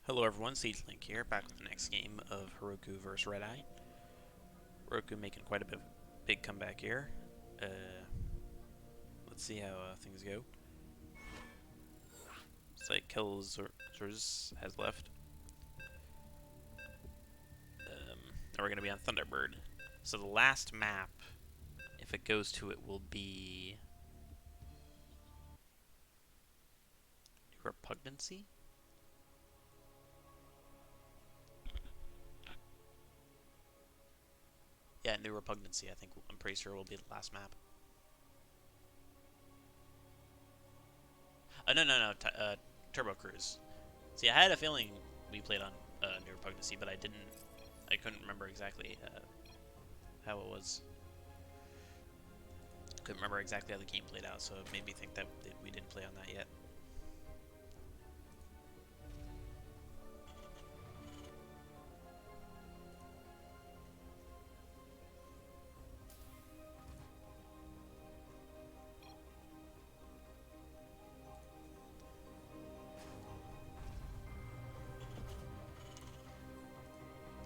Hello everyone, SiegeLink here, back with the next game of Harroku vs. Redeye. Harroku making quite a big comeback here. Let's see how things go. Looks like Kelzers has left. Now we're going to be on Thunderbird. So the last map, if it goes to it, will be Repugnancy? Yeah, New Repugnancy, I'm pretty sure will be the last map. No, Turbo Cruise. See, I had a feeling we played on New Repugnancy, but I couldn't remember exactly how it was. Couldn't remember exactly how the game played out, so it made me think that we didn't play on that yet.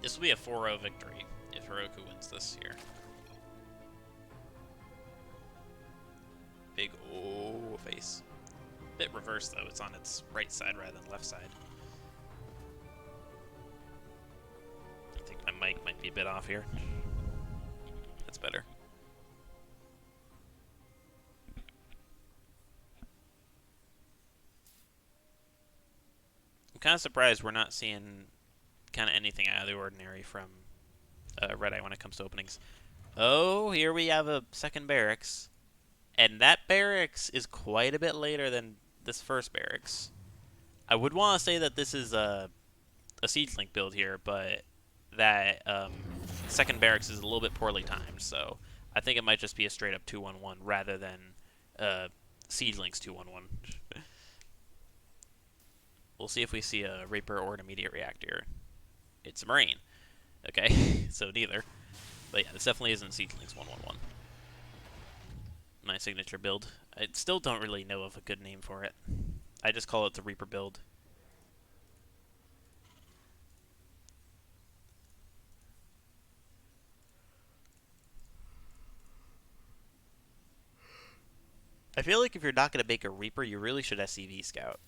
This will be a 4-0 victory if Harroku wins this year. Big O face. Bit reversed though, it's on its right side rather than left side. I think my mic might be a bit off here. That's better. I'm kind of surprised we're not seeing kind of anything out of the ordinary from Redeye when it comes to openings. Oh, here we have a second barracks. And that barracks is quite a bit later than this first barracks. I would want to say that this is a SiegeLink build here, but that second barracks is a little bit poorly timed, so I think it might just be a straight up 2-1-1 rather than SiegeLink's 2-1-1. We'll see if we see a Reaper or an immediate reactor. It's a Marine. Okay, so neither. But yeah, this definitely isn't SiegeLink's 1-1-1. My signature build. I still don't really know of a good name for it. I just call it the Reaper build. I feel like if you're not going to make a Reaper, you really should SCV Scout.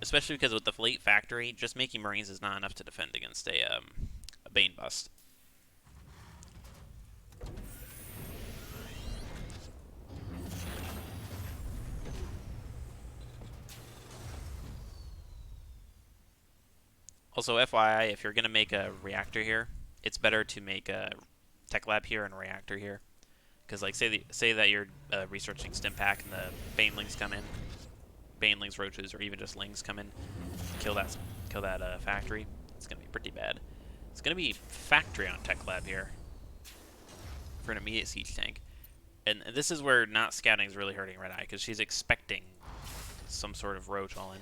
Especially because with the Fleet Factory, just making Marines is not enough to defend against a Bane Bust. Also, FYI, if you're going to make a reactor here, it's better to make a tech lab here and a reactor here. Because, like, say that you're researching Stimpak and the Banelings come in, Banelings, Roaches, or even just Lings come in, kill that factory. It's going to be pretty bad. It's going to be factory on tech lab here for an immediate siege tank. And this is where not scouting is really hurting Redeye, because she's expecting some sort of Roach all in.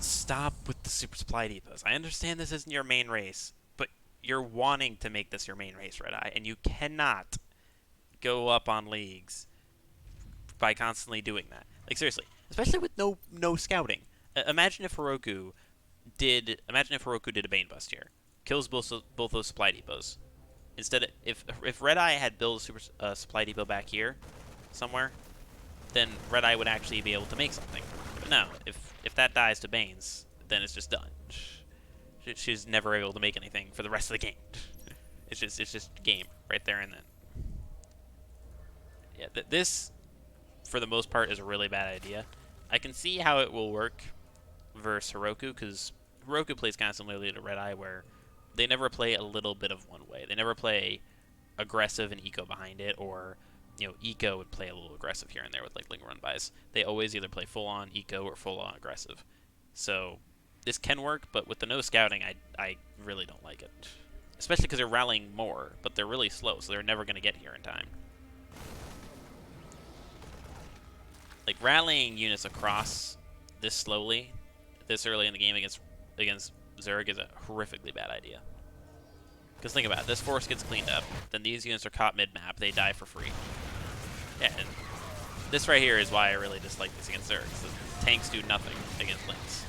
Stop with the super supply depots. I understand this isn't your main race, but you're wanting to make this your main race, Redeye, and you cannot go up on leagues by constantly doing that. Like, seriously, especially with no scouting. Imagine if Harroku did a Bane Bust here, kills both those supply depots. Instead, if Redeye had built a super supply depot back here somewhere, then Redeye would actually be able to make something. But no, if that dies to Banes, then it's just done. She's never able to make anything for the rest of the game. It's just game right there and then. Yeah, this, for the most part, is a really bad idea. I can see how it will work versus Harroku, because Harroku plays kind of similarly to Redeye, where they never play a little bit of one way. They never play aggressive and eco behind it, or eco would play a little aggressive here and there with like Ling run bys. They always either play full on eco or full on aggressive. So this can work, but with the no scouting, I really don't like it. Especially because they're rallying more, but they're really slow, so they're never going to get here in time. Like, rallying units across this slowly, this early in the game against Zerg is a horrifically bad idea. Because think about it, this force gets cleaned up, then these units are caught mid-map, they die for free. Yeah, and this right here is why I really dislike this against Zergs. The tanks do nothing against Lings.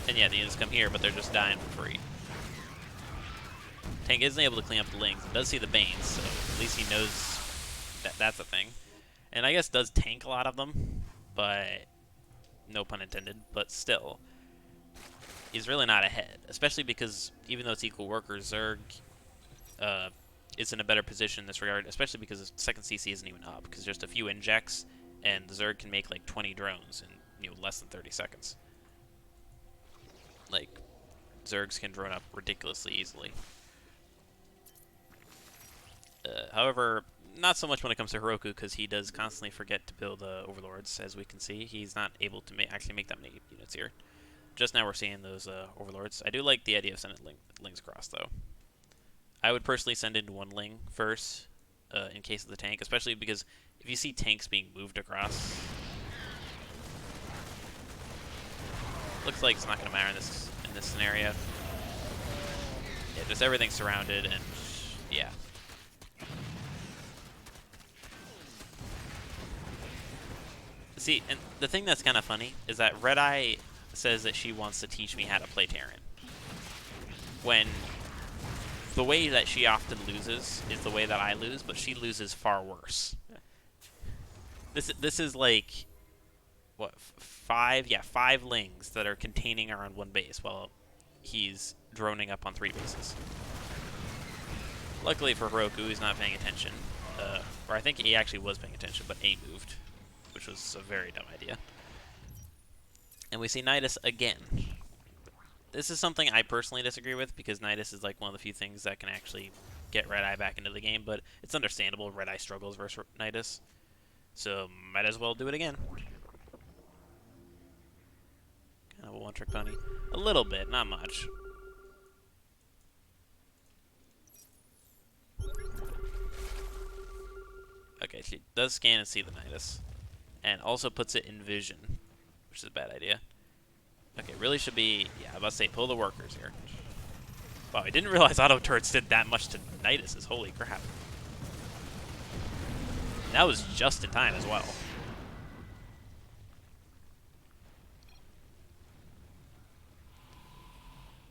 And yeah, the units come here, but they're just dying for free. Tank isn't able to clean up the Lings. It does see the Banes, so at least he knows that that's a thing. And I guess does tank a lot of them, but no pun intended, but still, he's really not ahead. Especially because even though it's equal workers, Zerg is in a better position in this regard, especially because the second CC isn't even up, because just a few injects, and the Zerg can make like 20 drones in less than 30 seconds. Like, Zergs can drone up ridiculously easily. However, not so much when it comes to Harroku, because he does constantly forget to build Overlords, as we can see. He's not able to actually make that many units here. Just now we're seeing those Overlords. I do like the idea of sending Lings across, though. I would personally send in one Ling first, in case of the tank, especially because if you see tanks being moved across, looks like it's not going to matter in this scenario. Yeah, just everything's surrounded, and yeah. See, and the thing that's kind of funny is that Redeye says that she wants to teach me how to play Terran, when the way that she often loses is the way that I lose, but she loses far worse. This is like, what, five Lings that are containing her on one base while he's droning up on 3 bases. Luckily for Harroku, he's not paying attention. Or I think he actually was paying attention, but A moved, which was a very dumb idea. And we see Nydus again. This is something I personally disagree with, because Nydus is like one of the few things that can actually get Redeye back into the game, but it's understandable. Redeye struggles versus Nydus, so might as well do it again. Kind of a one-trick pony. A little bit, not much. Okay, she does scan and see the Nydus, and also puts it in vision, which is a bad idea. Okay, really should be, yeah, I was about to say, pull the workers here. Wow, I didn't realize auto turrets did that much to Nydus. Holy crap. That was just in time as well.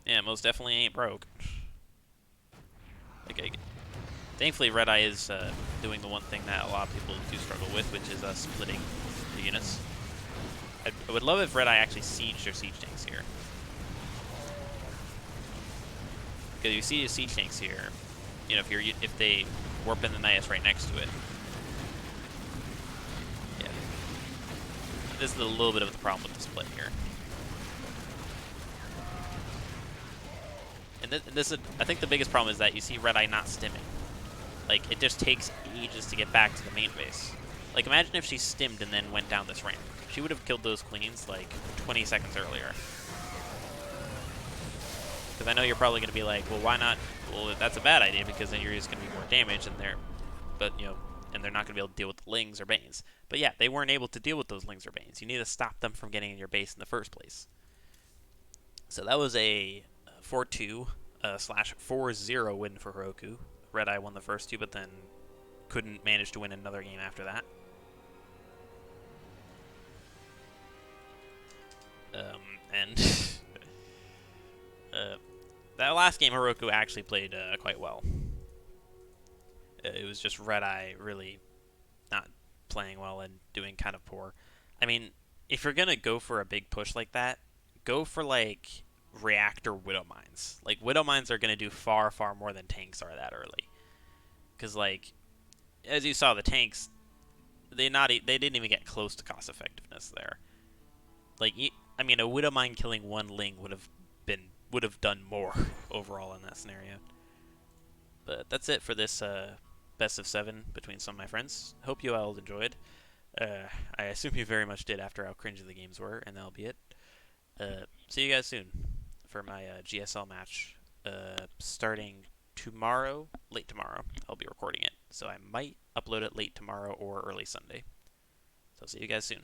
Yeah, most definitely ain't broke. Okay, thankfully Redeye is doing the one thing that a lot of people do struggle with, which is splitting the units. I would love if Redeye actually sieged their siege tanks here. Because you see the siege tanks here, you know, if they warp in the Nydus right next to it. Yeah. This is a little bit of the problem with the split here. And this is, I think the biggest problem is that you see Redeye not stimming. Like, it just takes ages to get back to the main base. Like, imagine if she stimmed and then went down this ramp. She would have killed those queens, like, 20 seconds earlier. Because I know you're probably going to be like, well, why not? Well, that's a bad idea, because then you're just going to be more damage, and and they're not going to be able to deal with the Lings or Banes. But yeah, they weren't able to deal with those Lings or Banes. You need to stop them from getting in your base in the first place. So that was a 4-2 slash 4-0 win for Harroku. Redeye won the first 2, but then couldn't manage to win another game after that. And that last game, Harroku actually played quite well. It was just Redeye really not playing well and doing kind of poor. I mean, if you're gonna go for a big push like that, go for like reactor Widow Mines. Like, Widow Mines are gonna do far, far more than tanks are that early. Because, like, as you saw, the tanks, they didn't even get close to cost effectiveness there. Like, I mean, a Widow Mine killing one Ling would have done more overall in that scenario. But that's it for this best of 7 between some of my friends. Hope you all enjoyed. I assume you very much did after how cringy the games were, and that'll be it. See you guys soon for my GSL match starting tomorrow, late tomorrow. I'll be recording it, so I might upload it late tomorrow or early Sunday. So see you guys soon.